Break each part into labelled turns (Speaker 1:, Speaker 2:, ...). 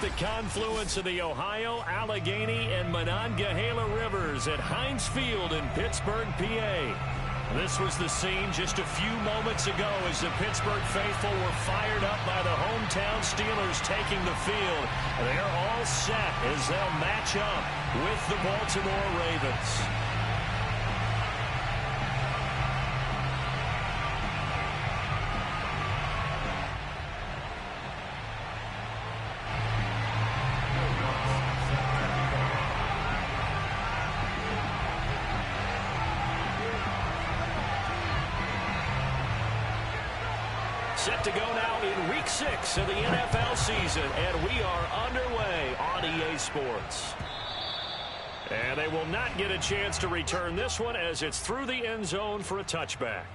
Speaker 1: the confluence of the Ohio, Allegheny, and Monongahela rivers at Heinz Field in Pittsburgh, PA. This was the scene just a few moments ago as the Pittsburgh faithful were fired up by the hometown Steelers taking the field. They're all set as they'll match up with the Baltimore Ravens. Set to go now in Week 6 of the NFL season, and we are underway on EA Sports. And they will not get a chance to return this one as it's through the end zone for a touchback.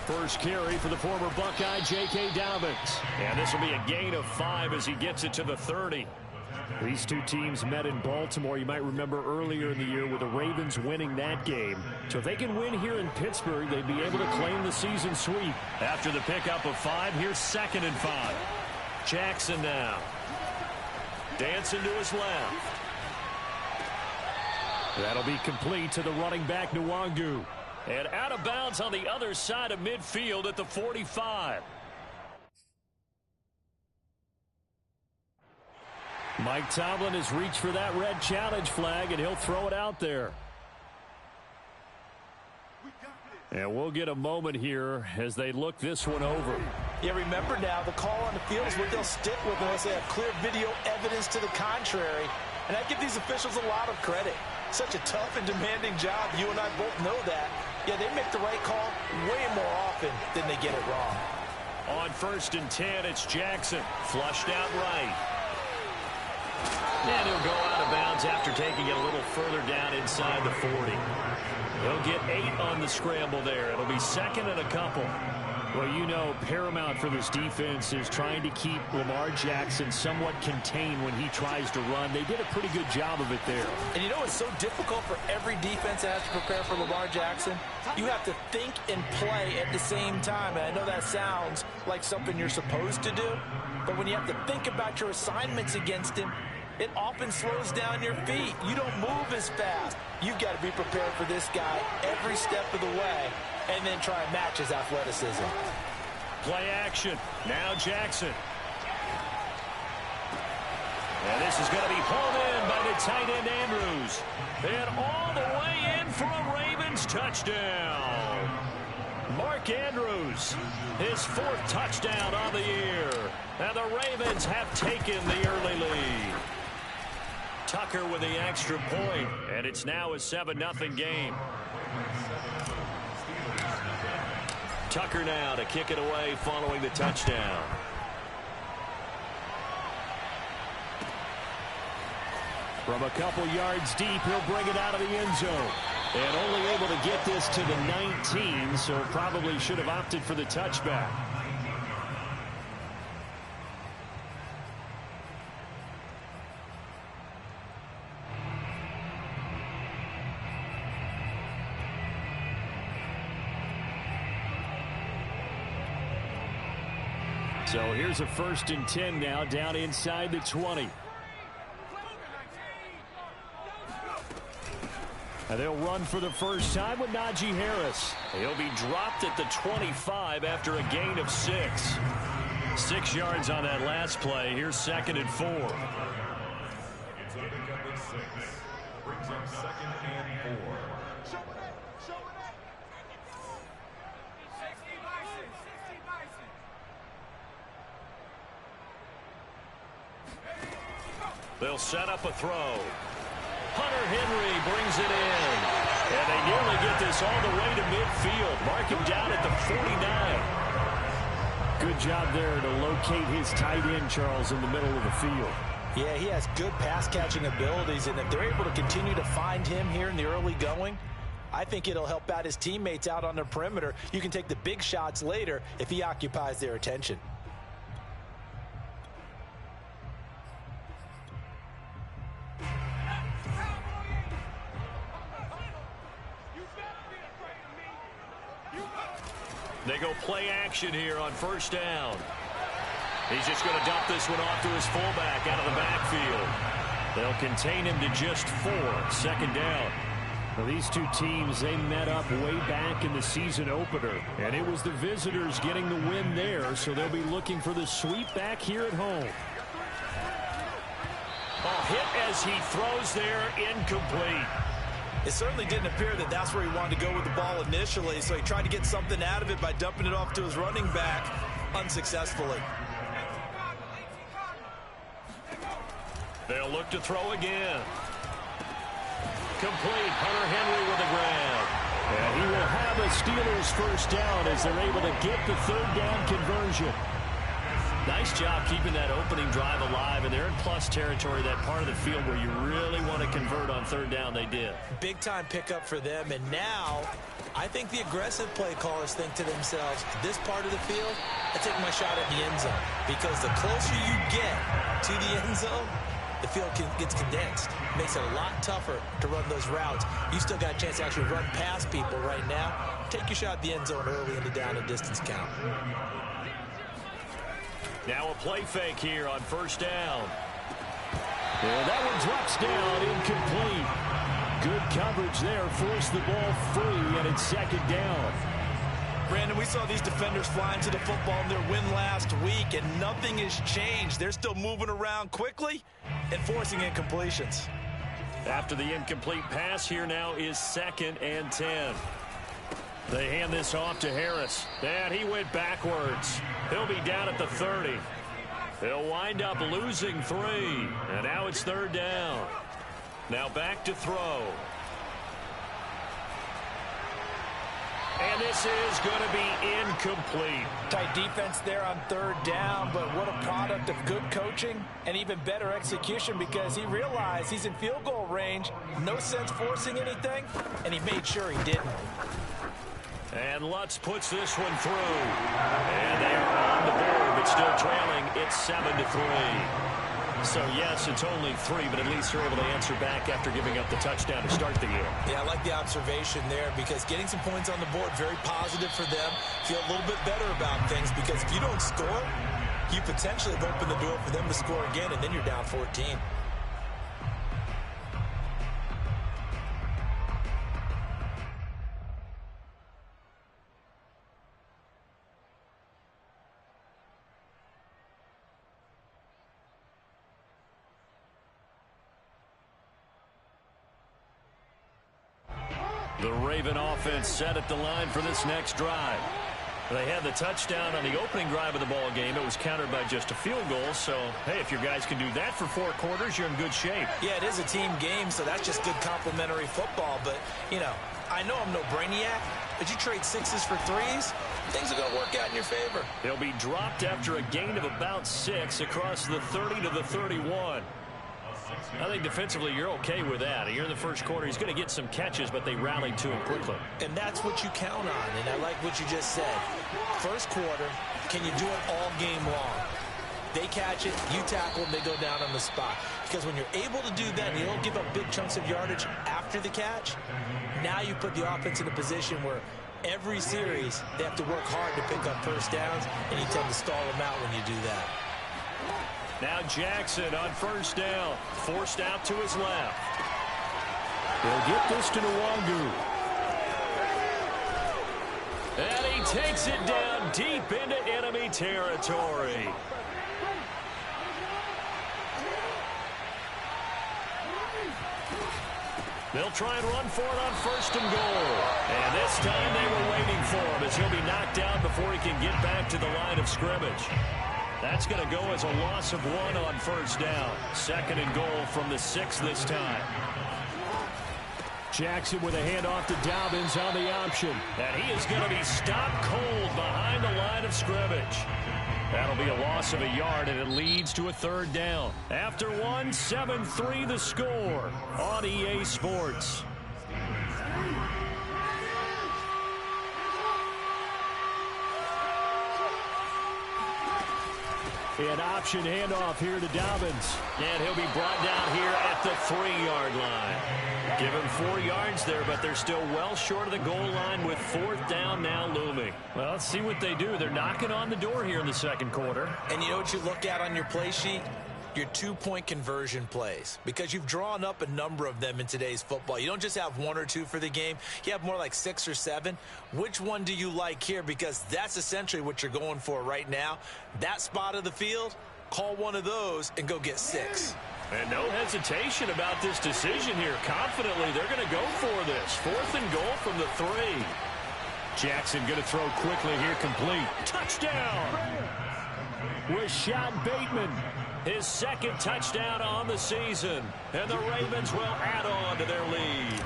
Speaker 1: First carry for the former Buckeye, J.K. Dobbins. And this will be a gain of 5 as he gets it to the 30. These two teams met in Baltimore. You might remember earlier in the year with the Ravens winning that game. So if they can win here in Pittsburgh, they'd be able to claim the season sweep. After the pickup of 5, here's 2nd and 5. Jackson now. Dancing to his left. That'll be complete to the running back, Nwangu. And out of bounds on the other side of midfield at the 45. Mike Tomlin has reached for that red challenge flag, and he'll throw it out there. And we'll get a moment here as they look this one over.
Speaker 2: Yeah, remember now, the call on the field is what they'll stick with unless they have clear video evidence to the contrary. And I give these officials a lot of credit. Such a tough and demanding job. You and I both know that. Yeah, they make the right call way more often than they get it wrong.
Speaker 1: On 1st and 10, it's Jackson. Flushed out right. And he'll go out of bounds after taking it a little further down inside the 40. He'll get 8 on the scramble there. It'll be 2nd and a couple. Well, you know, paramount for this defense is trying to keep Lamar Jackson somewhat contained when he tries to run. They did a pretty good job of it there.
Speaker 2: And you know it's so difficult for every defense that has to prepare for Lamar Jackson? You have to think and play at the same time. And I know that sounds like something you're supposed to do. But when you have to think about your assignments against him, it often slows down your feet. You don't move as fast. You've got to be prepared for this guy every step of the way and then try and match his athleticism.
Speaker 1: Play action. Now Jackson. And this is going to be pulled in by the tight end Andrews. And all the way in for a Ravens touchdown. Mark Andrews, his 4th touchdown on the year. And the Ravens have taken the early lead. Tucker with the extra point, and it's now a 7-0 game. Tucker now to kick it away following the touchdown. From a couple yards deep, he'll bring it out of the end zone. And only able to get this to the 19, so probably should have opted for the touchback. So here's a 1st and 10 now down inside the 20. And they'll run for the first time with Najee Harris. He'll be dropped at the 25 after a gain of 6. 6 yards on that last play. Here's 2nd and 4.
Speaker 3: It's a pickup of 6. Brings up 2nd and 4.
Speaker 1: They'll set up a throw. Hunter Henry brings it in. And they nearly get this all the way to midfield. Mark him down at the 49. Good job there to locate his tight end, Charles, in the middle of the field.
Speaker 2: Yeah, he has good pass-catching abilities, and if they're able to continue to find him here in the early going, I think it'll help out his teammates out on the perimeter. You can take the big shots later if he occupies their attention.
Speaker 1: They go play action here on first down. He's just going to dump this one off to his fullback out of the backfield. They'll contain him to just 4. Second down. Well, these two teams, they met up way back in the season opener, and it was the visitors getting the win there, so they'll be looking for the sweep back here at home. Hit as he throws there, incomplete.
Speaker 2: It certainly didn't appear that that's where he wanted to go with the ball initially, so he tried to get something out of it by dumping it off to his running back unsuccessfully.
Speaker 1: They'll look to throw again. Complete. Hunter Henry with the grab. And he will have a Steelers first down as they're able to get the third down conversion. Nice job keeping that opening drive alive, and they're in plus territory, that part of the field where you really want to convert on third down. They did. Big time pickup for them, and now I think the aggressive play callers think to themselves, this part of the field, I take my shot at the end zone, because the closer you get to the end zone, the field gets condensed. Makes it a lot tougher to run those routes. You still got a chance to actually run past people right now. Take your shot at the end zone early in the down and distance count. Now a play fake here on first down. And that one drops down, incomplete. Good coverage there, forced the ball free, and it's second down. Brandon, we saw these defenders flying to the football in their win last week, and nothing has changed. They're still moving around quickly and forcing incompletions. After the incomplete pass, here now is 2nd and 10. They hand this off to Harris, and he went backwards. He'll be down at the 30. They'll wind up losing 3, and now it's third down. Now back to throw. And this is going to be incomplete. Tight defense there on third down, but what a product of good coaching and even better execution, because he realized he's in field goal range, no sense forcing anything, and he made sure he didn't. And Lutz puts this one through. And they are on the board, but still trailing. It's 7-3. So, yes, it's only 3, but at least they're able to answer back after giving up the touchdown to start the year. Yeah, I like the observation there, because getting some points on the board, very positive for them. Feel a little bit better about things, because if you don't score, you potentially have opened the door for them to score again, and then you're down 14. The Raven offense set at the line for this next drive. They had the touchdown on the opening drive of the ball game. It was countered by just a field goal. So, hey, if your guys can do that for 4 quarters, you're in good shape. Yeah, it is a team game, so that's just good complimentary football. But, you know, I know I'm no brainiac, but you trade 6s for 3s, things are going to work out in your favor. They'll be dropped after a gain of about 6 across the 30 to the 31. I think defensively you're okay with that. Here in the first quarter, he's going to get some catches, but they rallied to him quickly. And that's what you count on, and I like what you just said. First quarter, can you do it all game long? They catch it, you tackle them, they go down on the spot. Because when you're able to do that and you don't give up big chunks of yardage after the catch, now you put the offense in a position where every series they have to work hard to pick up first downs, and you tend to stall them out when you do that. Now Jackson on first down, forced out to his left. They'll get this to Nwangu. And he takes it down deep into enemy territory. They'll try and run for it on first and goal. And this time they were waiting for him, as he'll be knocked down before he can get back to the line of scrimmage. That's going to go as a loss of 1 on first down. 2nd and goal from the 6 this time. Jackson with a handoff to Dobbins on the option. And he is going to be stopped cold behind the line of scrimmage. That'll be a loss of a yard, and it leads to a third down. After 1, 7-3 the score on EA Sports. An option handoff here to Dobbins. And he'll be brought down here at the 3-yard line. Give him 4 yards there, but they're still well short of the goal line with 4th down now looming. Well, let's see what they do. They're knocking on the door here in the second quarter.
Speaker 2: And you know what you look at on your play sheet? Your 2-point conversion plays, because you've drawn up a number of them in today's football. You don't just have 1 or 2 for the game. You have more like 6 or 7. Which one do you like here? Because that's essentially what you're going for right now. That spot of the field, call one of those and go get 6.
Speaker 1: And no hesitation about this decision here. Confidently, they're going to go for this. 4th and goal from the 3. Jackson going to throw quickly here, complete. Touchdown! Rashad Bateman. His 2nd touchdown on the season. And the Ravens will add on to their lead.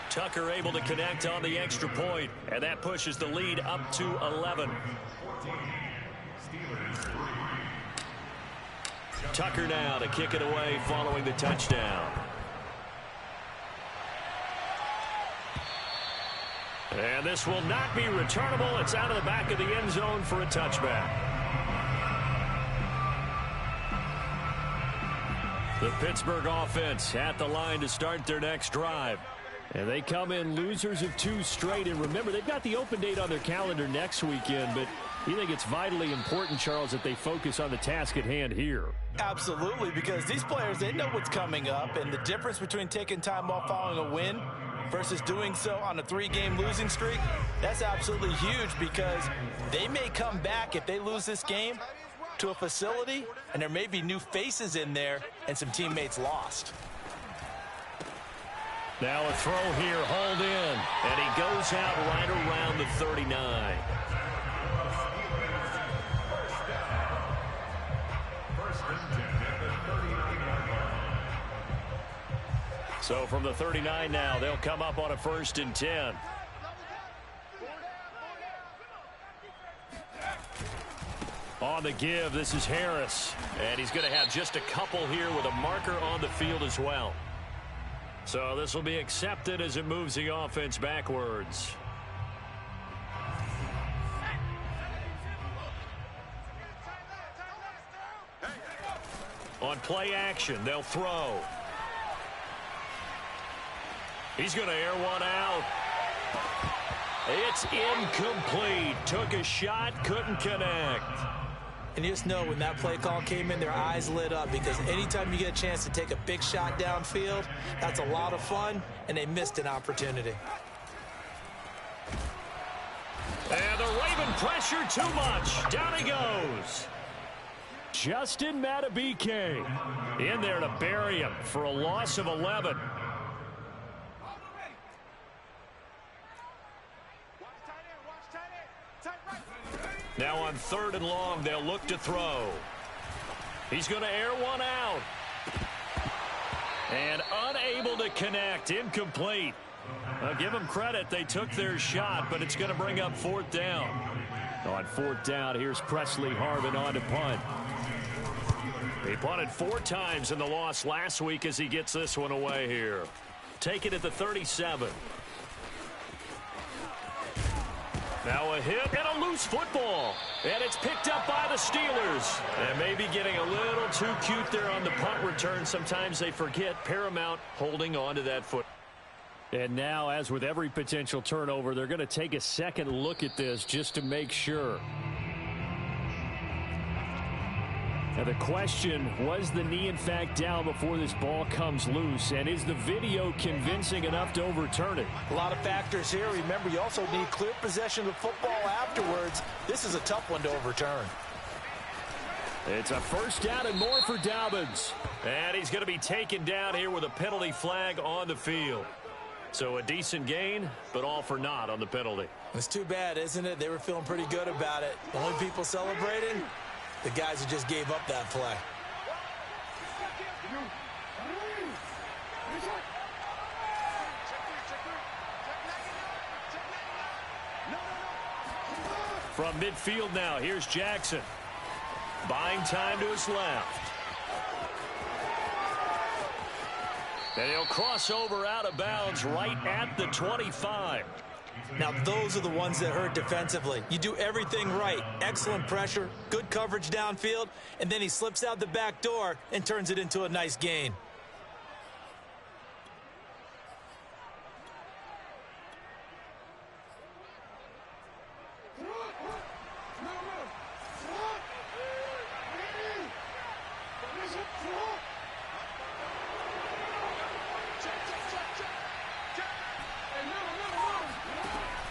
Speaker 1: Tucker able to connect on the extra point. And that pushes the lead up to 11. Tucker now to kick it away following the touchdown. And this will not be returnable. It's out of the back of the end zone for a touchback. The Pittsburgh offense at the line to start their next drive. And they come in losers of 2 straight. And remember, they've got the open date on their calendar next weekend. But you think it's vitally important, Charles, that they focus on the task at hand here?
Speaker 2: Absolutely, because these players, they know what's coming up. And the difference between taking time off following a win versus doing so on a 3-game losing streak, that's absolutely huge, because they may come back if they lose this game to a facility and there may be new faces in there and some teammates lost.
Speaker 1: Now a throw here, hauled in, and he goes out right around the 39. So from the 39 now, they'll come up on a 1st and 10. On the give, this is Harris. And he's going to have just a couple here with a marker on the field as well. So this will be accepted as it moves the offense backwards. On play action, they'll throw. He's going to air one out. It's incomplete. Took a shot, couldn't connect.
Speaker 2: And you just know when that play call came in, their eyes lit up, because anytime you get a chance to take a big shot downfield, that's a lot of fun, and they missed an opportunity.
Speaker 1: And the Raven pressure too much. Down he goes. Justin Matabike in there to bury him for a loss of 11. Now on 3rd and long, they'll look to throw. He's going to air one out. And unable to connect. Incomplete. I'll give them credit. They took their shot, but it's going to bring up 4th down. On 4th down, here's Presley Harvin on to punt. He punted 4 times in the loss last week as he gets this one away here. Take it at the 37. Now a hit and a loose football. And it's picked up by the Steelers. And maybe getting a little too cute there on the punt return. Sometimes they forget Paramount holding on to that foot. And now, as with every potential turnover, they're going to take a second look at this just to make sure. Now the question, was the knee in fact down before this ball comes loose? And is the video convincing enough to overturn it?
Speaker 2: A lot of factors here. Remember, you also need clear possession of the football afterwards. This is a tough one to overturn.
Speaker 1: It's a 1st down and more for Dobbins. And he's going to be taken down here with a penalty flag on the field. So a decent gain, but all for naught on the penalty.
Speaker 2: It's too bad, isn't it? They were feeling pretty good about it. The only people celebrating, the guys who just gave up that play.
Speaker 1: From midfield now, here's Jackson. Buying time to his left. And he'll cross over out of bounds right at the 25.
Speaker 2: Now, those are the ones that hurt defensively. You do everything right. Excellent pressure, good coverage downfield, and then he slips out the back door and turns it into a nice gain.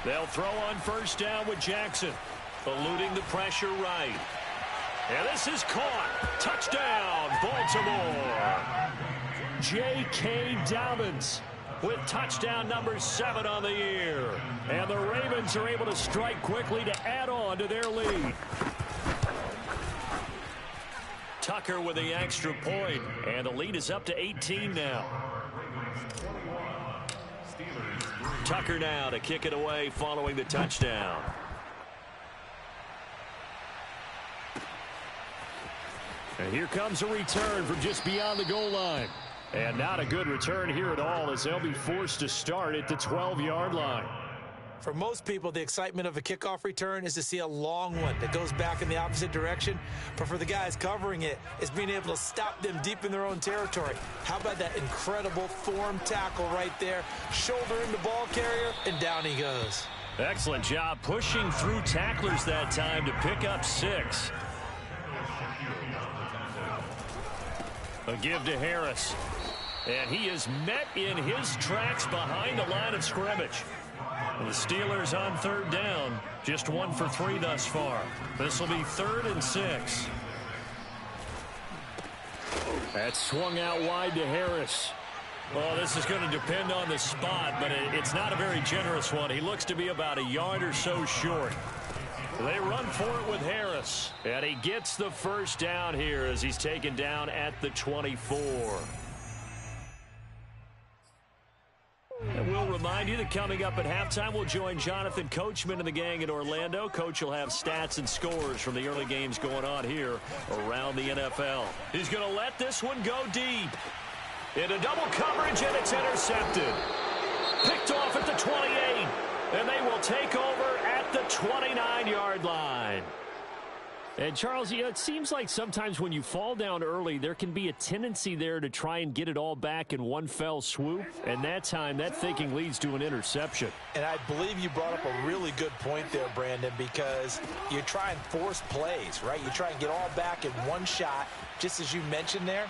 Speaker 1: They'll throw on first down with Jackson, eluding the pressure right. And this is caught. Touchdown, Baltimore. J.K. Dobbins with touchdown number 7 on the year. And the Ravens are able to strike quickly to add on to their lead. Tucker with the extra point, and the lead is up to 18 now. Tucker now to kick it away following the touchdown. And here comes a return from just beyond the goal line. And not a good return here at all, as they'll be forced to start at the 12-yard line.
Speaker 2: For most people, the excitement of a kickoff return is to see a long one that goes back in the opposite direction. But for the guys covering it, it's being able to stop them deep in their own territory. How about that incredible form tackle right there? Shoulder in the ball carrier, and down he goes.
Speaker 1: Excellent job pushing through tacklers that time to pick up 6. A give to Harris. And he is met in his tracks behind the line of scrimmage. The Steelers on third down, just 1 for 3 thus far. This will be 3rd and 6. That's swung out wide to Harris. Well, this is going to depend on the spot, but it's not a very generous one. He looks to be about a yard or so short. They run for it with Harris, and he gets the first down here as he's taken down at the 24. And we'll remind you that coming up at halftime, we'll join Jonathan Coachman and the gang in Orlando. Coach will have stats and scores from the early games going on here around the NFL. He's going to let this one go deep. Into double coverage, and it's intercepted. Picked off at the 28, and they will take over at the 29-yard line. And, Charles, it seems like sometimes when you fall down early, there can be a tendency there to try and get it all back in one fell swoop. And that time, that thinking leads to an interception.
Speaker 2: And I believe you brought up a really good point there, Brandon, because you try and force plays, right? You try and get all back in one shot, just as you mentioned there.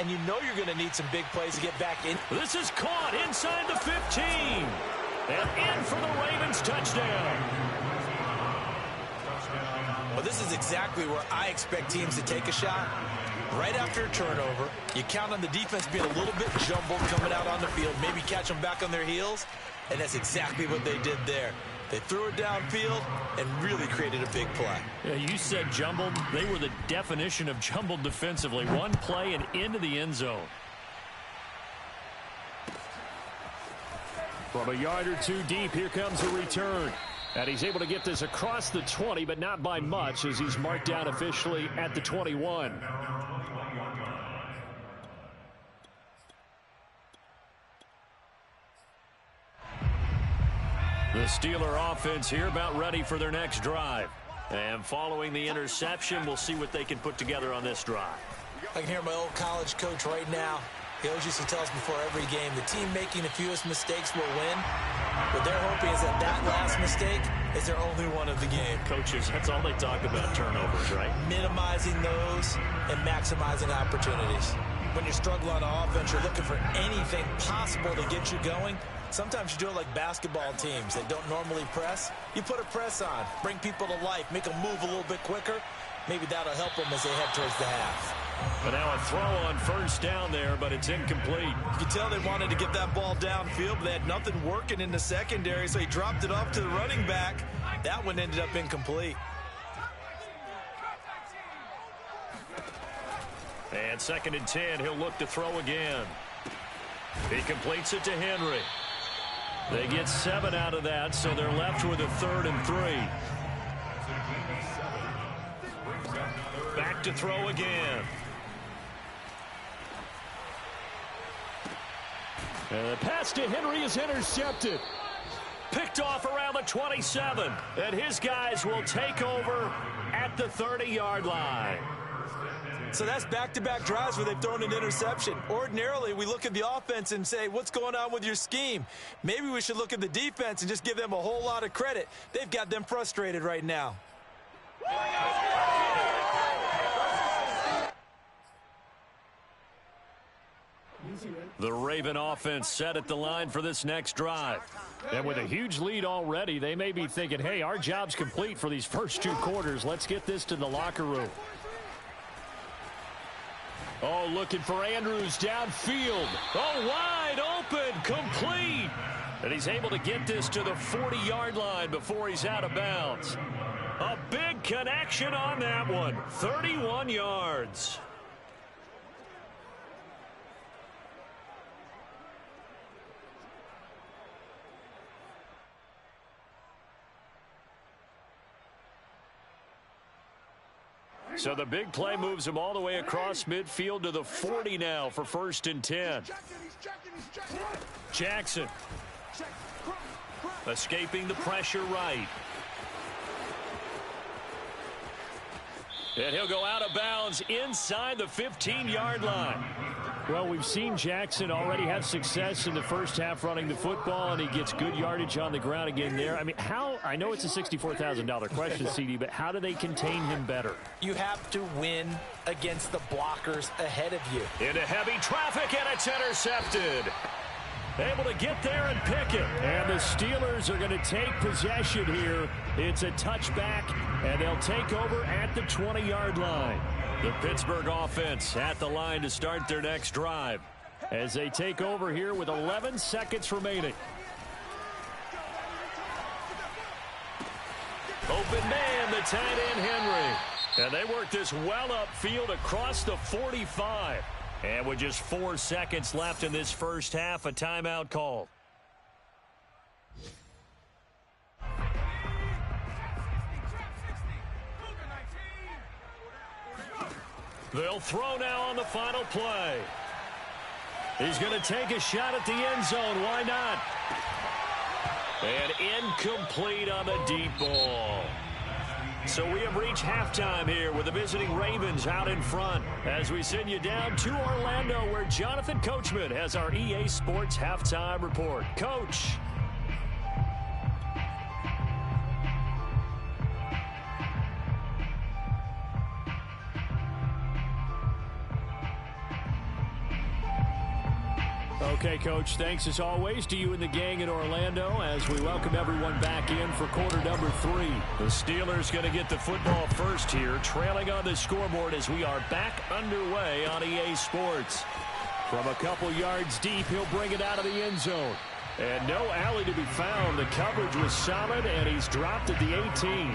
Speaker 2: And you know you're going to need some big plays to get back in.
Speaker 1: This is caught inside the 15. And in for the Ravens touchdown.
Speaker 2: Well, this is exactly where I expect teams to take a shot. Right after a turnover, you count on the defense being a little bit jumbled coming out on the field, maybe catch them back on their heels, and that's exactly what they did there. They threw it downfield and really created a big play.
Speaker 1: Yeah, you said jumbled. They were the definition of jumbled defensively. One play and into the end zone. From a yard or two deep, here comes a return. And he's able to get this across the 20, but not by much, as he's marked down officially at the 21. The Steeler offense here about ready for their next drive. And following the interception, we'll see what they can put together on this drive.
Speaker 2: I can hear my old college coach right now. He always used to tell us before every game, the team making the fewest mistakes will win. What they're hoping is that that last mistake is their only one of the game.
Speaker 1: Coaches, that's all they talk about, turnovers, right?
Speaker 2: Minimizing those and maximizing opportunities. When you struggle on offense, you're looking for anything possible to get you going. Sometimes you do it like basketball teams that don't normally press. You put a press on, bring people to life, make them move a little bit quicker. Maybe that'll help them as they head towards the half.
Speaker 1: But now a throw on first down there, but it's incomplete.
Speaker 2: You can tell they wanted to get that ball downfield, but they had nothing working in the secondary, so he dropped it off to the running back. That one ended up incomplete.
Speaker 1: And 2nd and 10, he'll look to throw again. He completes it to Henry. They get 7 out of that, so they're left with a 3rd and 3. Back to throw again. And the pass to Henry is intercepted. Picked off around the 27. And his guys will take over at the 30-yard line.
Speaker 2: So that's back-to-back drives where they've thrown an interception. Ordinarily, we look at the offense and say, what's going on with your scheme? Maybe we should look at the defense and just give them a whole lot of credit. They've got them frustrated right now.
Speaker 1: The Raven offense set at the line for this next drive. And with a huge lead already, they may be thinking, hey, our job's complete for these first 2 quarters. Let's get this to the locker room. Oh, looking for Andrews downfield. Oh, wide open, complete. And he's able to get this to the 40-yard line before he's out of bounds. A big connection on that one. 31 yards. So the big play moves him all the way across midfield to the 40 now for 1st and 10. Jackson escaping the pressure right. And he'll go out of bounds inside the 15-yard line. Well, we've seen Jackson already have success in the first half running the football, and he gets good yardage on the ground again there. I mean, I know it's a $64,000 question, CD, but how do they contain him better?
Speaker 2: You have to win against the blockers ahead of you.
Speaker 1: Into heavy traffic, and it's intercepted. Able to get there and pick it. And the Steelers are going to take possession here. It's a touchback, and they'll take over at the 20-yard line. The Pittsburgh offense at the line to start their next drive as they take over here with 11 seconds remaining. Open man, the tight end Henry. And they work this well upfield across the 45. And with just 4 seconds left in this first half, a timeout called. They'll throw now on the final play. He's going to take a shot at the end zone. Why not? And incomplete on the deep ball. So we have reached halftime here with the visiting Ravens out in front as we send you down to Orlando where Jonathan Coachman has our EA Sports halftime report. Coach. Okay, Coach, thanks as always to you and the gang in Orlando as we welcome everyone back in for quarter number 3. The Steelers going to get the football first here, trailing on the scoreboard as we are back underway on EA Sports. From a couple yards deep, he'll bring it out of the end zone. And no alley to be found. The coverage was solid, and he's dropped at the 18.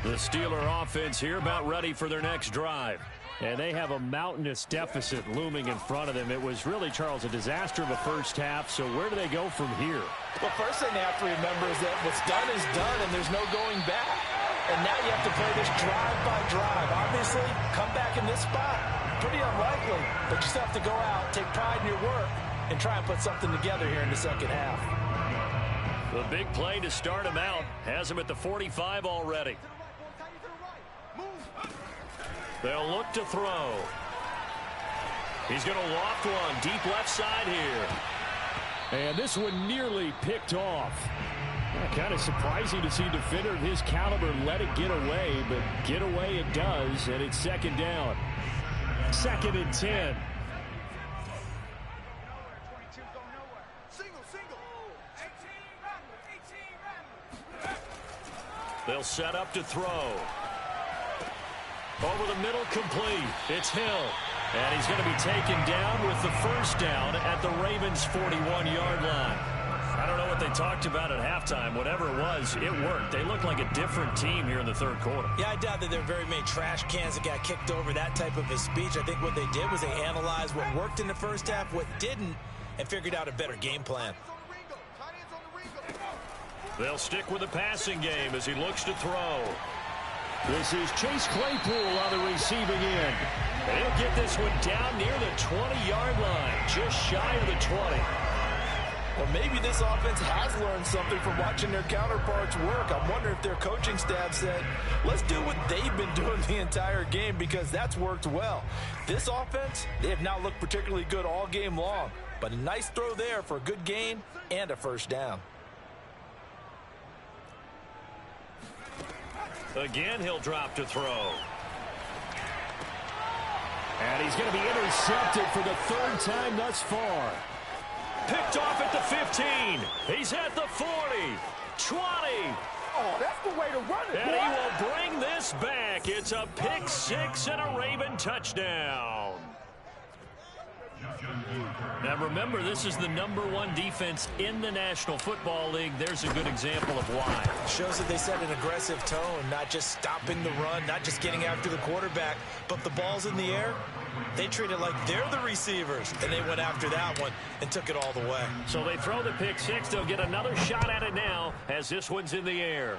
Speaker 1: The Steeler offense here about ready for their next drive. And they have a mountainous deficit looming in front of them. It was really, Charles, a disaster of a first half. So where do they go from here?
Speaker 2: Well, first thing they have to remember is that what's done is done, and there's no going back. And now you have to play this drive by drive. Obviously, come back in this spot. Pretty unlikely, but you still have to go out, take pride in your work, and try and put something together here in the second half.
Speaker 1: The big play to start him out has him at the 45 already. They'll look to throw. He's going to loft one deep left side here. And this one nearly picked off. Kind of surprising to see a defender of his caliber let it get away, but get away it does, and it's second down. 2nd and 10. They'll set up to throw. Over the middle, complete. It's Hill. And he's going to be taken down with the first down at the Ravens' 41-yard line. I don't know what they talked about at halftime. Whatever it was, it worked. They look like a different team here in the third quarter.
Speaker 2: Yeah, I doubt that there are very many trash cans that got kicked over, that type of a speech. I think what they did was they analyzed what worked in the first half, what didn't, and figured out a better game plan.
Speaker 1: They'll stick with the passing game as he looks to throw. This is Chase Claypool on the receiving end. And he'll get this one down near the 20-yard line, just shy of the 20.
Speaker 2: Well, maybe this offense has learned something from watching their counterparts work. I'm wondering if their coaching staff said, let's do what they've been doing the entire game, because that's worked well. This offense, they have not looked particularly good all game long, but a nice throw there for a good gain and a first down.
Speaker 1: Again, he'll drop to throw. And he's going to be intercepted for the third time thus far. Picked off at the 15. He's at the 40. 20.
Speaker 4: Oh, that's the way to run it.
Speaker 1: And he will bring this back. It's a pick six and a Raven touchdown. Now remember, this is the #1 defense in the National Football League. There's a good example of why.
Speaker 2: Shows that they set an aggressive tone, not just stopping the run, not just getting after the quarterback, but the ball's in the air. They treat it like they're the receivers, and they went after that one and took it all the way.
Speaker 1: So they throw the pick six. They'll get another shot at it now as this one's in the air.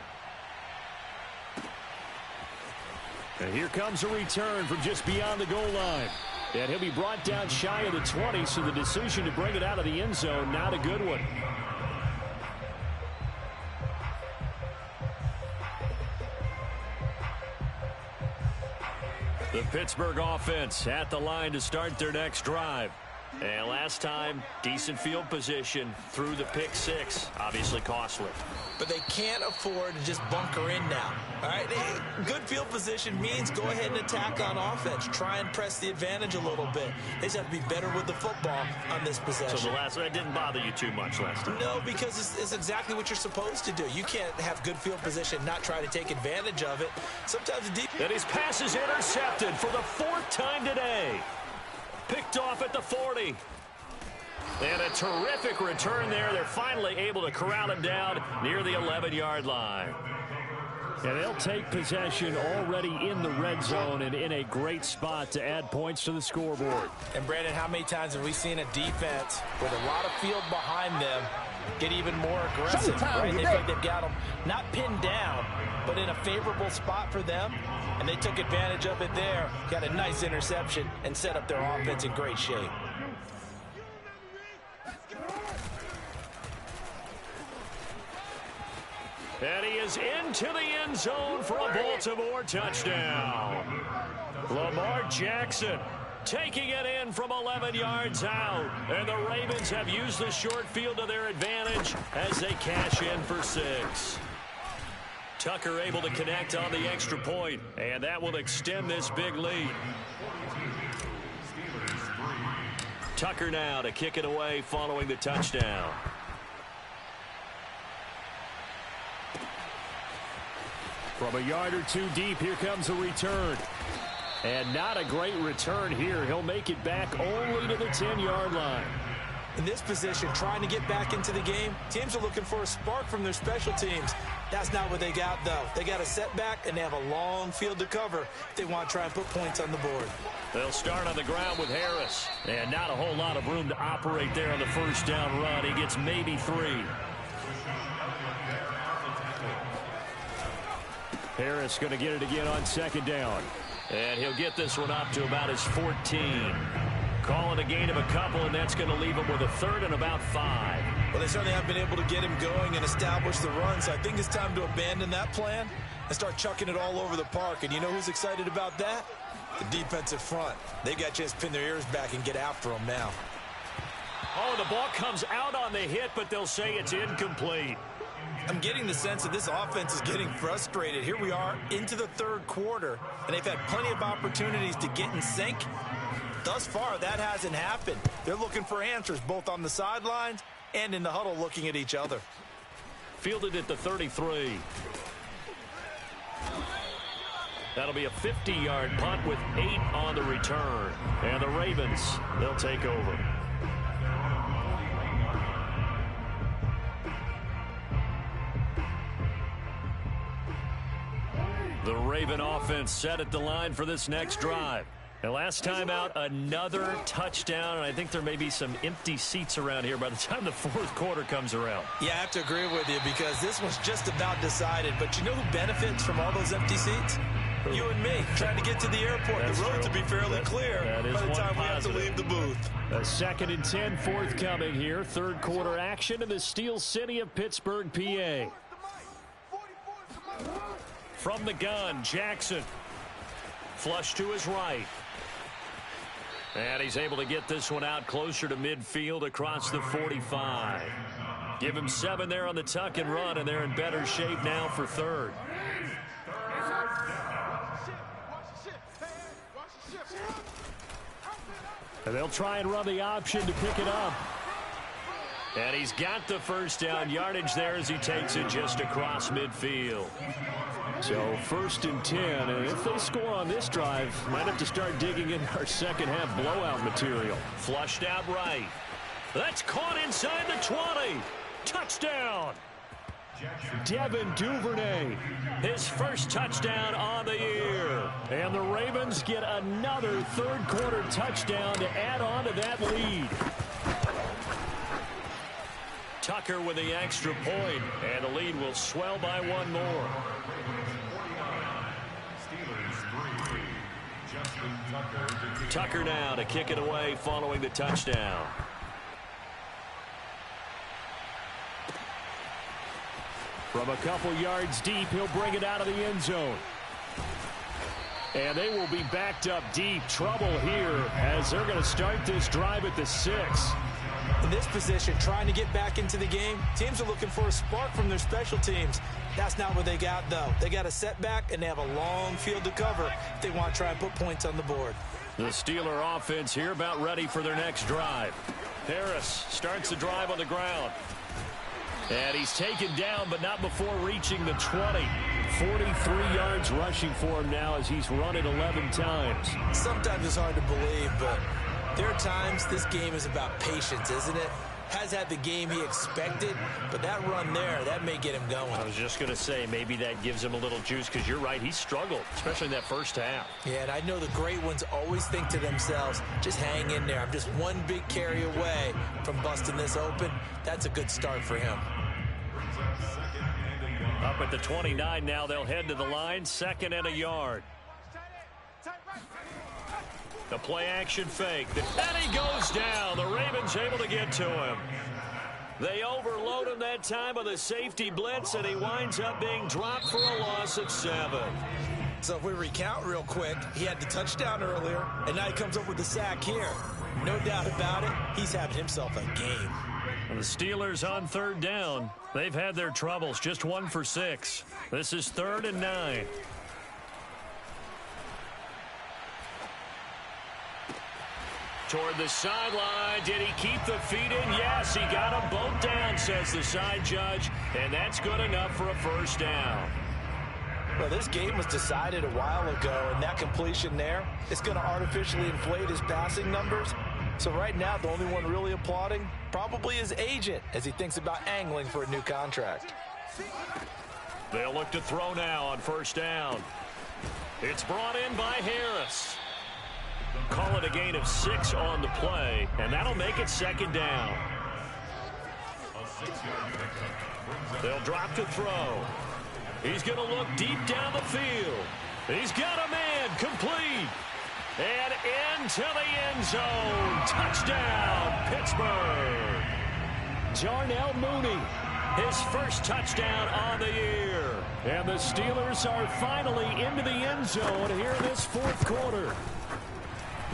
Speaker 1: And here comes a return from just beyond the goal line. And he'll be brought down shy of the 20, so the decision to bring it out of the end zone, not a good one. The Pittsburgh offense at the line to start their next drive. And last time, decent field position through the pick six. Obviously costly.
Speaker 2: But they can't afford to just bunker in now. All right, good field position means go ahead and attack on offense. Try and press the advantage a little bit. They just have to be better with the football on this possession.
Speaker 1: So the last one didn't bother you too much last time?
Speaker 2: No, because it's exactly what you're supposed to do. You can't have good field position, not try to take advantage of it. Sometimes the deep.
Speaker 1: And his pass is intercepted for the fourth time today. Picked off at the 40. And a terrific return there. They're finally able to corral him down near the 11-yard line. And they'll take possession already in the red zone and in a great spot to add points to the scoreboard.
Speaker 2: And Brandon, how many times have we seen a defense with a lot of field behind them get even more aggressive? Right? They feel like they've got them not pinned down, but in a favorable spot for them. And they took advantage of it there. Got a nice interception and set up their offense in great shape.
Speaker 1: And he is into the end zone for a Baltimore touchdown. Lamar Jackson taking it in from 11 yards out. And the Ravens have used the short field to their advantage as they cash in for 6. Tucker able to connect on the extra point, and that will extend this big lead. Tucker now to kick it away following the touchdown. From a yard or two deep, here comes a return. And not a great return here. He'll make it back only to the 10-yard line.
Speaker 2: In this position, trying to get back into the game, teams are looking for a spark from their special teams. That's not what they got, though. They got a setback, and they have a long field to cover if they want to try and put points on the board.
Speaker 1: They'll start on the ground with Harris. And not a whole lot of room to operate there on the first down run. He gets maybe 3. Harris going to get it again on second down. And he'll get this one up to about his 14. Calling a gain of a couple, and that's going to leave him with a third and about 5.
Speaker 2: Well, they certainly have been able to get him going and establish the run, so I think it's time to abandon that plan and start chucking it all over the park. And you know who's excited about that? The defensive front. They got a chance to pin their ears back and get after him now.
Speaker 1: Oh, the ball comes out on the hit, but they'll say it's incomplete.
Speaker 2: I'm getting the sense that this offense is getting frustrated. Here we are into the third quarter, and they've had plenty of opportunities to get in sync. Thus far, that hasn't happened. They're looking for answers both on the sidelines and in the huddle looking at each other.
Speaker 1: Fielded at the 33. That'll be a 50-yard punt with 8 on the return. And the Ravens, they'll take over. The Raven offense set at the line for this next drive. And last time out, another touchdown, and I think there may be some empty seats around here by the time the fourth quarter comes around.
Speaker 2: Yeah, I have to agree with you because this one's just about decided. But you know who benefits from all those empty seats? You and me, trying to get to the airport. The roads will be fairly clear by the time we have to leave the booth.
Speaker 1: A 2nd and 10 forthcoming here. Third quarter action in the Steel City of Pittsburgh, PA. From the gun, Jackson. Flush to his right. And he's able to get this one out closer to midfield across the 45. Give him 7 there on the tuck and run, and they're in better shape now for third. And they'll try and run the option to pick it up. And he's got the first down yardage there as he takes it just across midfield. So 1st and 10, and if they score on this drive, might have to start digging in our second half blowout material. Flushed out right. That's caught inside the 20. Touchdown. Devin Duvernay, his first touchdown on the year. And the Ravens get another third quarter touchdown to add on to that lead. Tucker with the extra point, and the lead will swell by 1 more. Tucker now to kick it away following the touchdown. From a couple yards deep, he'll bring it out of the end zone. And they will be backed up deep. Trouble here as they're going to start this drive at the 6.
Speaker 2: In this position, trying to get back into the game, teams are looking for a spark from their special teams. That's not what they got, though. They got a setback, and they have a long field to cover if they want to try and put points on the board.
Speaker 1: The Steeler offense here about ready for their next drive. Harris starts the drive on the ground. And he's taken down, but not before reaching the 20. 43 yards rushing for him now as he's run it 11 times.
Speaker 2: Sometimes it's hard to believe, but there are times this game is about patience, isn't it? Has had the game he expected, but that run there, that may get him going.
Speaker 1: I was just going to say, maybe that gives him a little juice, because you're right, he struggled, especially in that first half.
Speaker 2: Yeah, and I know the great ones always think to themselves, just hang in there. I'm just one big carry away from busting this open. That's a good start for him.
Speaker 1: Up at the 29 now, they'll head to the line, 2nd and a yard. The play action fake. And he goes down. The Ravens able to get to him. They overload him that time with a safety blitz, and he winds up being dropped for a loss of 7.
Speaker 2: So if we recount real quick, he had the touchdown earlier, and now he comes up with the sack here. No doubt about it, he's having himself a game.
Speaker 1: And the Steelers on 3rd down. They've had their troubles, just 1 for 6. This is 3rd and 9. Toward the sideline. Did he keep the feet in? Yes, he got them both down, says the side judge. And that's good enough for a first down.
Speaker 2: Well, this game was decided a while ago, and that completion there is going to artificially inflate his passing numbers. So right now, the only one really applauding probably his agent as he thinks about angling for a new contract.
Speaker 1: They'll look to throw now on first down. It's brought in by Harris. Call it a gain of 6 on the play, and that'll make it 2nd down. They'll drop to throw. He's going to look deep down the field. He's got a man, complete. And into the end zone. Touchdown, Pittsburgh. Darnell Mooney, his first touchdown on the year. And the Steelers are finally into the end zone here in this 4th quarter.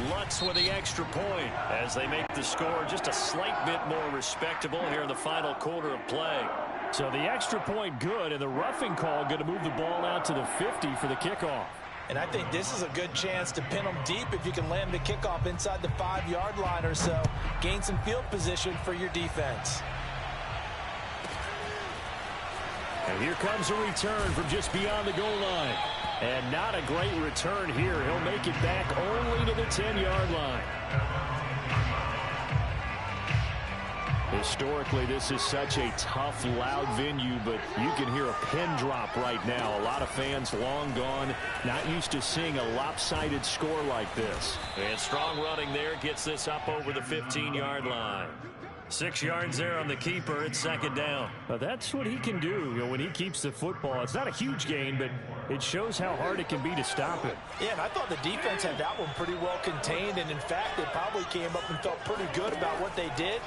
Speaker 1: Lutz with the extra point as they make the score just a slight bit more respectable here in the final quarter of play. So the extra point good, and the roughing call going to move the ball out to the 50 for the kickoff.
Speaker 2: And I think this is a good chance to pin them deep if you can land the kickoff inside the 5-yard line or so. Gain some field position for your defense.
Speaker 1: And here comes a return from just beyond the goal line. And not a great return here. He'll make it back only to the 10-yard line. Historically, this is such a tough, loud venue, but you can hear a pin drop right now. A lot of fans long gone, not used to seeing a lopsided score like this.
Speaker 5: And strong running there gets this up over the 15-yard line. 6 yards there on the keeper. It's second down.
Speaker 1: That's what he can do, when he keeps the football. It's not a huge gain, but it shows how hard it can be to stop it.
Speaker 2: Yeah, and I thought the defense had that one pretty well contained, and in fact, they probably came up and felt pretty good about what they did.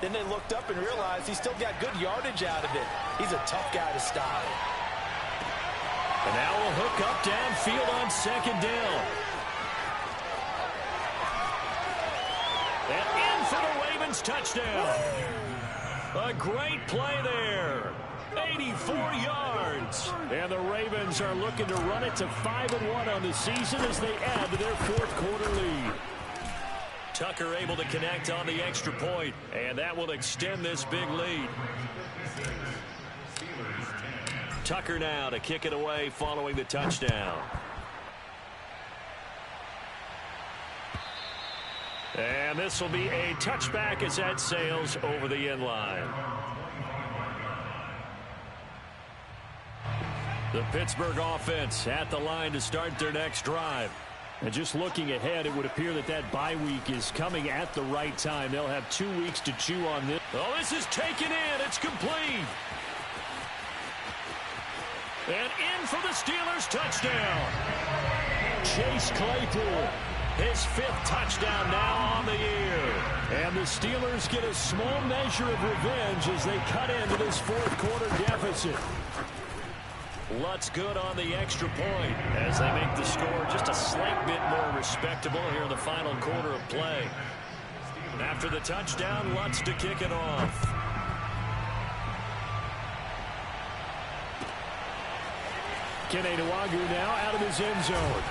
Speaker 2: Then they looked up and realized he still got good yardage out of it. He's a tough guy to stop.
Speaker 5: And now we'll hook up downfield on second down. And in for the Ravens touchdown. A great play there. 84 yards.
Speaker 1: And the Ravens are looking to run it to 5-1 on the season as they add to their fourth quarter lead.
Speaker 5: Tucker able to connect on the extra point, and that will extend this big lead. Tucker now to kick it away following the touchdown. And this will be a touchback as that sails over the end line. The Pittsburgh offense at the line to start their next drive.
Speaker 1: And just looking ahead, it would appear that bye week is coming at the right time. They'll have 2 weeks to chew on this.
Speaker 5: Oh, this is taken in. It's complete. And in for the Steelers touchdown.
Speaker 1: Chase Claypool,
Speaker 5: his 5th touchdown now on the year.
Speaker 1: And the Steelers get a small measure of revenge as they cut into this fourth quarter deficit.
Speaker 5: Lutz good on the extra point as they make the score just a slight bit more respectable here in the final quarter of play. After the touchdown, Lutz to kick it off.
Speaker 1: Kene Nwangwu now out of his end zone.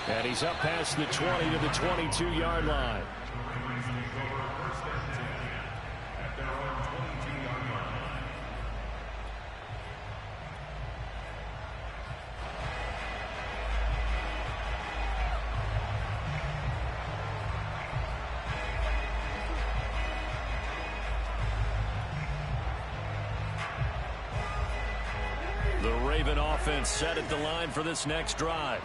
Speaker 1: And he's up past the 20 to the 22-yard line.
Speaker 5: Offense set at the line for this next drive.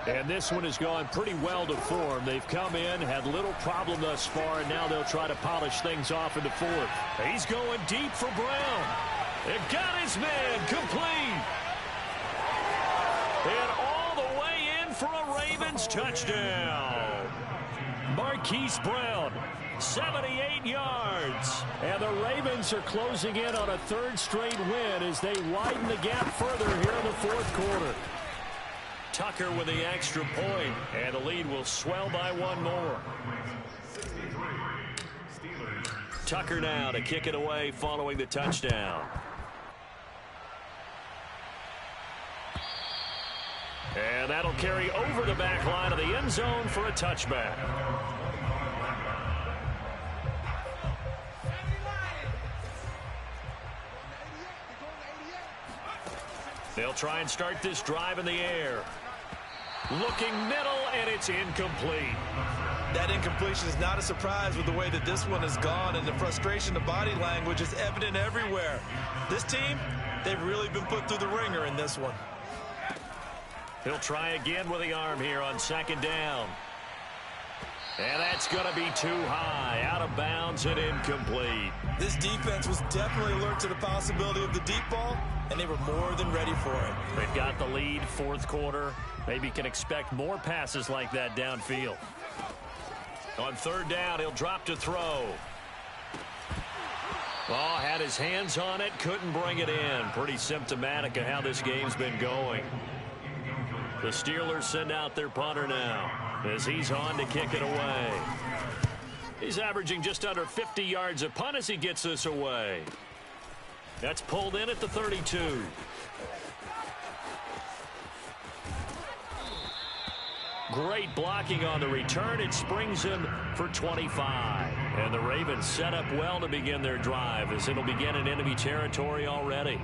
Speaker 1: And this one has gone pretty well to form. They've come in, had little problem thus far, and now they'll try to polish things off in the fourth.
Speaker 5: He's going deep for Brown. It got his man complete. And all the way in for a Ravens touchdown. Marquise Brown, 78 yards.
Speaker 1: And the Ravens are closing in on a 3rd straight win as they widen the gap further here in the fourth quarter.
Speaker 5: Tucker with the extra point, and the lead will swell by 1 more. Tucker now to kick it away following the touchdown. And that'll carry over the back line of the end zone for a touchback. They'll try and start this drive in the air. Looking middle, and it's incomplete.
Speaker 2: That incompletion is not a surprise with the way that this one has gone, and the frustration, the body language is evident everywhere. This team, they've really been put through the ringer in this one.
Speaker 5: He'll try again with the arm here on second down. And that's going to be too high, out of bounds and incomplete.
Speaker 2: This defense was definitely alert to the possibility of the deep ball, and they were more than ready for it.
Speaker 5: They've got the lead, fourth quarter. Maybe can expect more passes like that downfield. On third down, he'll drop to throw. Oh, had his hands on it, couldn't bring it in. Pretty symptomatic of how this game's been going. The Steelers send out their punter now as he's on to kick it away. He's averaging just under 50 yards a punt as he gets this away. That's pulled in at the 32. Great blocking on the return. It springs him for 25. And the Ravens set up well to begin their drive as it'll begin in enemy territory already.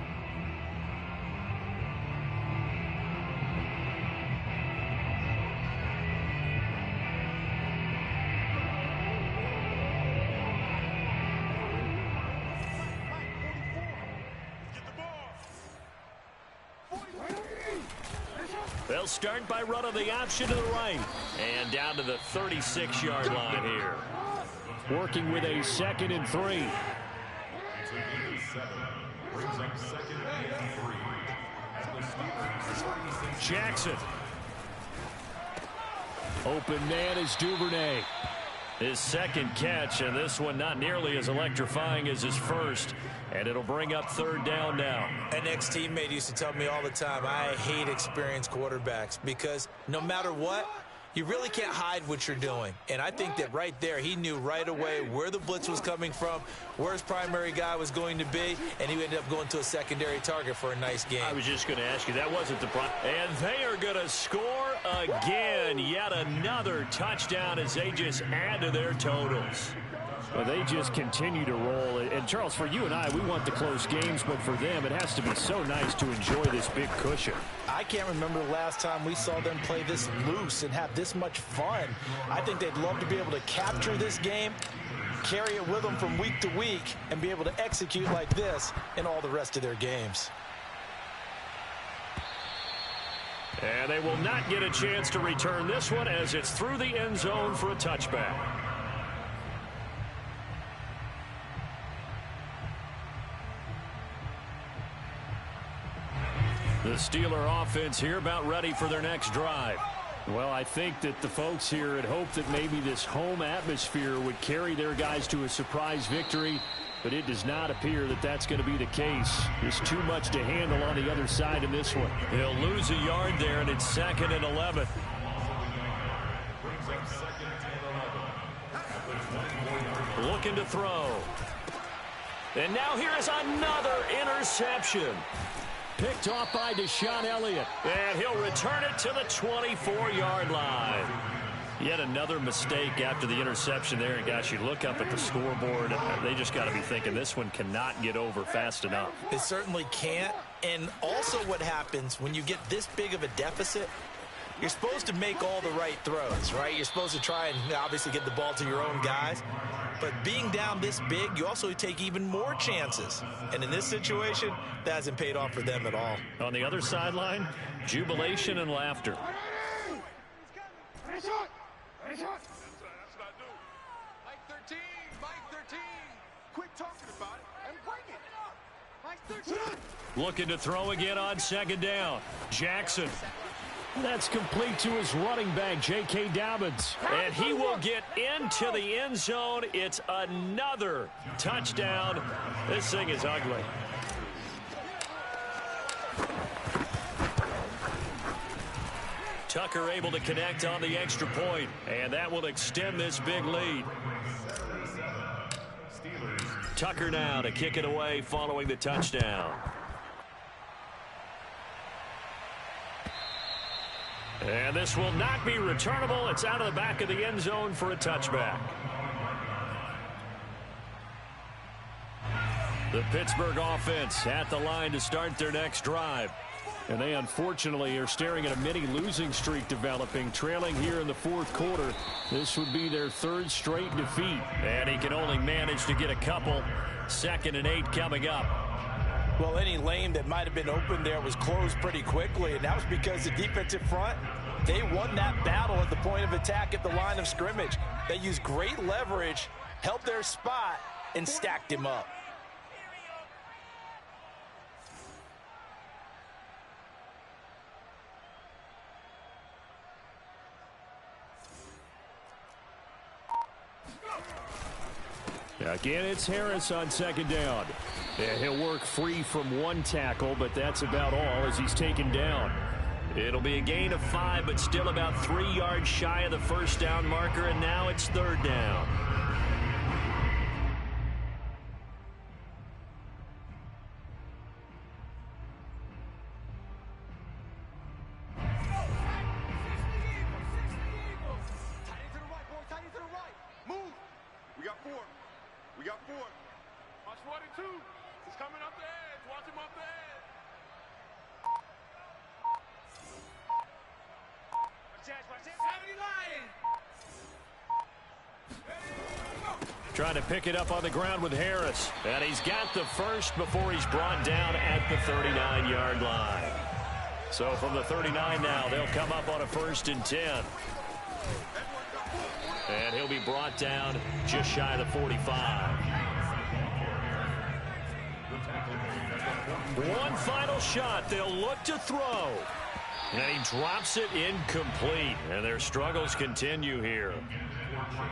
Speaker 5: They'll start by running the option to the right. And down to the 36-yard line here.
Speaker 1: Working with a 2nd and 3.
Speaker 3: Brings up 2nd and 3. The Steelers,
Speaker 1: Jackson. Open man is Duvernay.
Speaker 5: His 2nd catch, and this one not nearly as electrifying as his first. And it'll bring up 3rd down now.
Speaker 2: An ex-teammate used to tell me all the time, I hate experienced quarterbacks because no matter what, you really can't hide what you're doing. And I think that right there, he knew right away where the blitz was coming from, where his primary guy was going to be, and he ended up going to a secondary target for a nice game.
Speaker 5: I was just going to ask you, that wasn't the problem. And they are going to score again. Yet another touchdown as they just add to their totals.
Speaker 1: Well, they just continue to roll. And, Charles, for you and I, we want the close games, but for them, it has to be so nice to enjoy this big cushion.
Speaker 2: I can't remember the last time we saw them play this loose and have this much fun. I think they'd love to be able to capture this game, carry it with them from week to week, and be able to execute like this in all the rest of their games.
Speaker 5: And they will not get a chance to return this one as it's through the end zone for a touchback. The Steeler offense here about ready for their next drive.
Speaker 1: Well, I think that the folks here had hoped that maybe this home atmosphere would carry their guys to a surprise victory, but it does not appear that that's going to be the case. There's too much to handle on the other side in this one.
Speaker 5: He'll lose a yard there, and it's 2nd and 11. Looking to throw. And now here is another interception.
Speaker 1: Picked off by Deshaun Elliott.
Speaker 5: And he'll return it to the 24-yard line. Yet another mistake after the interception there. And, gosh, you look up at the scoreboard, they just got to be thinking this one cannot get over fast enough.
Speaker 2: It certainly can't. And also what happens when you get this big of a deficit, you're supposed to make all the right throws, right? You're supposed to try and obviously get the ball to your own guys. But being down this big, you also take even more chances. And in this situation, that hasn't paid off for them at all.
Speaker 5: On the other sideline, jubilation and laughter.
Speaker 4: That's what I do. Mike 13, Mike 13. Quit talking about it and bring it. Mike 13.
Speaker 5: Looking to throw again on 2nd down. Jackson.
Speaker 1: That's complete to his running back, J.K. Dobbins.
Speaker 5: And he will get into the end zone. It's another touchdown. This thing is ugly. Tucker able to connect on the extra point, and that will extend this big lead. Tucker now to kick it away following the touchdown. And this will not be returnable. It's out of the back of the end zone for a touchback. The Pittsburgh offense at the line to start their next drive.
Speaker 1: And they unfortunately are staring at a mini losing streak developing, trailing here in the 4th quarter. This would be their 3rd straight defeat.
Speaker 5: And he can only manage to get a couple. 2nd and 8 coming up.
Speaker 2: Well, any lane that might have been open there was closed pretty quickly, and that was because the defensive front, they won that battle at the point of attack at the line of scrimmage. They used great leverage, helped their spot, and stacked him up.
Speaker 1: Again, it's Harris on 2nd down. Yeah, he'll work free from one tackle, but that's about all as he's taken down.
Speaker 5: It'll be a gain of 5, but still about 3 yards shy of the 1st down marker, and now it's 3rd down. Trying to pick it up on the ground with Harris. And he's got the first before he's brought down at the 39-yard line. So from the 39 now, they'll come up on a 1st and 10. And he'll be brought down just shy of the 45. One final shot. They'll look to throw. And he drops it incomplete. And their struggles continue here.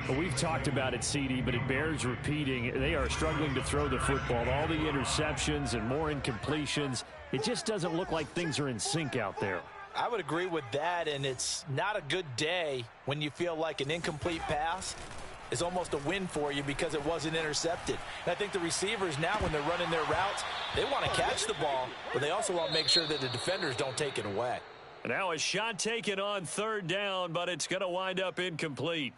Speaker 1: Well, we've talked about it, CD, but it bears repeating. They are struggling to throw the football. All the interceptions and more incompletions. It just doesn't look like things are in sync out there.
Speaker 2: I would agree with that, and it's not a good day when you feel like an incomplete pass is almost a win for you because it wasn't intercepted. And I think the receivers now, when they're running their routes, they want to catch the ball, but they also want to make sure that the defenders don't take it away.
Speaker 5: Now a shot taken on 3rd down, but it's going to wind up incomplete.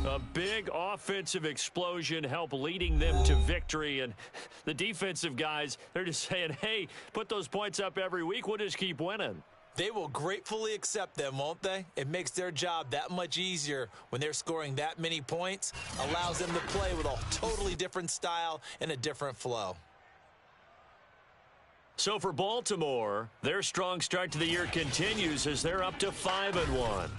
Speaker 5: A big offensive explosion helped leading them to victory, and the defensive guys, they're just saying, hey, put those points up every week, we'll just keep winning.
Speaker 2: They will gratefully accept them, won't they? It makes their job that much easier when they're scoring that many points, allows them to play with a totally different style and a different flow.
Speaker 5: So for Baltimore, their strong start to the year continues as they're up to 5-1.